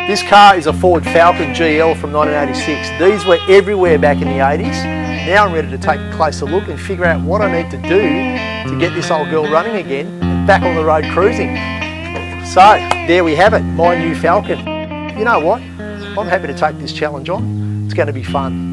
This car is a Ford Falcon GL from 1986. These were everywhere back in the 80s. Now I'm ready to take a closer look and figure out what I need to do to get this old girl running again and back on the road cruising. So there we have it, my new Falcon. You know what? I'm happy to take this challenge on. It's going to be fun.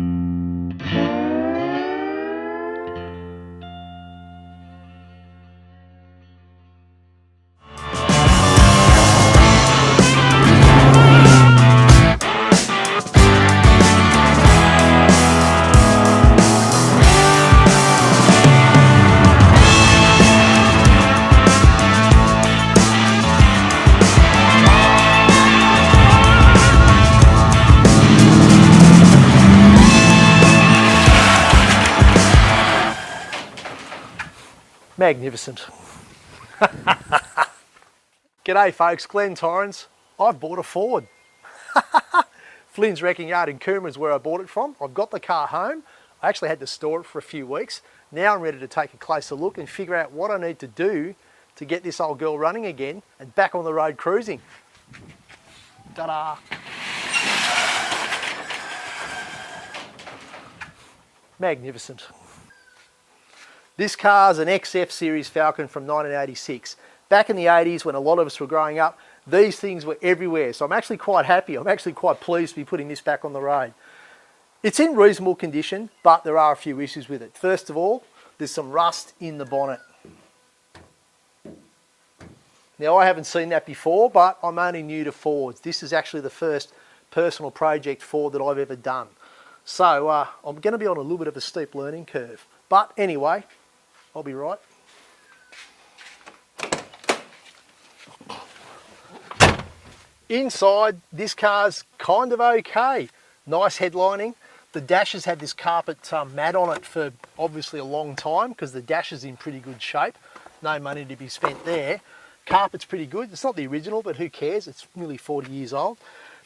Magnificent. G'day folks, Glenn Torrens. I've bought a Ford. Flynn's Wrecking Yard in Coomera is where I bought it from. I've got the car home. I actually had to store it for a few weeks. Now I'm ready to take a closer look and figure out what I need to do to get this old girl running again and back on the road cruising. Ta-da! Magnificent. This car's an XF series Falcon from 1986. Back in the 80s when a lot of us were growing up, these things were everywhere. So I'm actually quite happy. I'm actually quite pleased to be putting this back on the road. It's in reasonable condition, but there are a few issues with it. First of all, there's some rust in the bonnet. Now I haven't seen that before, but I'm only new to Fords. This is actually the first personal project Ford that I've ever done. So I'm going to be on a little bit of a steep learning curve. But anyway, I'll be right. Inside, this car's kind of okay. Nice headlining. The dash has had this carpet mat on it for obviously a long time because the dash is in pretty good shape. No money to be spent there. Carpet's pretty good. It's not the original, but who cares? It's nearly 40 years old.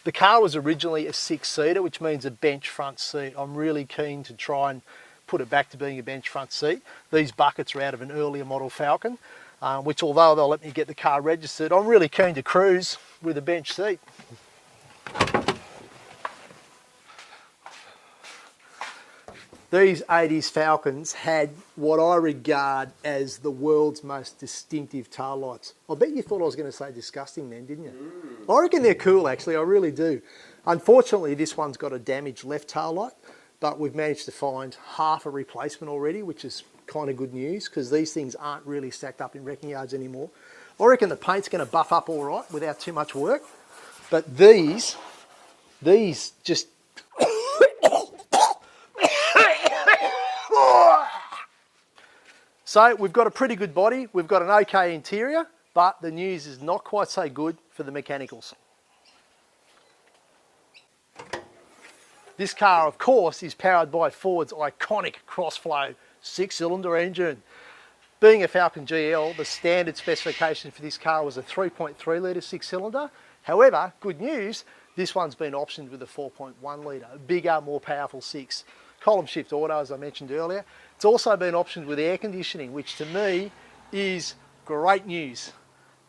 The car was originally a 6-seater, which means a bench front seat. I'm really keen to try and put it back to being a bench front seat. These buckets are out of an earlier model Falcon, which although they'll let me get the car registered, I'm really keen to cruise with a bench seat. These 80s Falcons had what I regard as the world's most distinctive tail lights. I bet you thought I was going to say disgusting then, didn't you? I reckon they're cool actually, I really do. Unfortunately, this one's got a damaged left tail light, but we've managed to find half a replacement already, which is kind of good news because these things aren't really stacked up in wrecking yards anymore. I reckon the paint's going to buff up all right without too much work, but these just... So we've got a pretty good body, we've got an okay interior, but the news is not quite so good for the mechanicals. This car, of course, is powered by Ford's iconic cross-flow 6-cylinder engine. Being a Falcon GL, the standard specification for this car was a 3.3 litre 6-cylinder. However, good news, this one's been optioned with a 4.1 litre, a bigger, more powerful 6. Column shift auto, as I mentioned earlier. It's also been optioned with air conditioning, which to me is great news.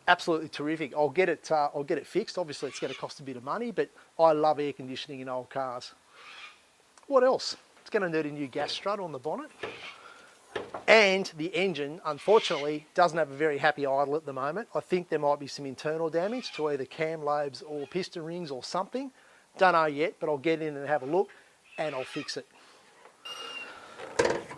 Absolutely terrific. I'll get it fixed. Obviously, it's going to cost a bit of money, but I love air conditioning in old cars. What else? It's going to need a new gas strut on the bonnet. And the engine, unfortunately, doesn't have a very happy idle at the moment. I think there might be some internal damage to either cam lobes or piston rings or something. Don't know yet, but I'll get in and have a look and I'll fix it.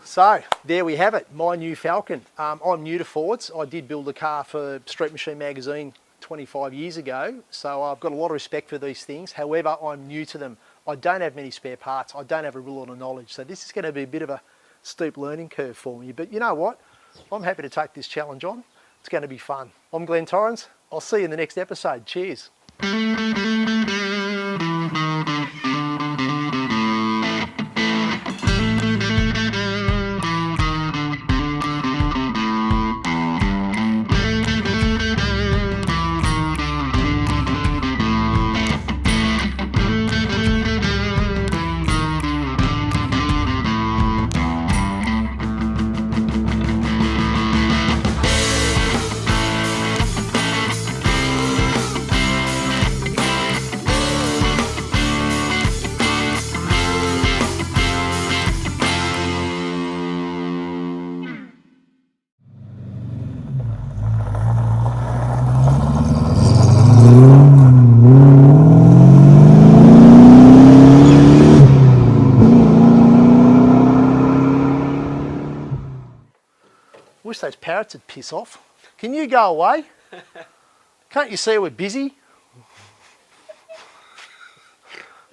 So there we have it, my new Falcon. I'm new to Fords. I did build a car for Street Machine magazine 25 years ago, so I've got a lot of respect for these things. However, I'm new to them. I don't have many spare parts. I don't have a real lot of knowledge. So this is going to be a bit of a steep learning curve for me. But you know what? I'm happy to take this challenge on. It's going to be fun. I'm Glenn Torrens. I'll see you in the next episode. Cheers. wish those parrots would piss off. Can you go away? Can't you see we're busy?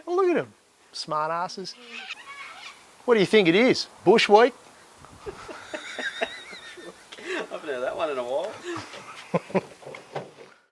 Oh, look at them, smart asses. What do you think it is? Bush week? I haven't heard that one in a while.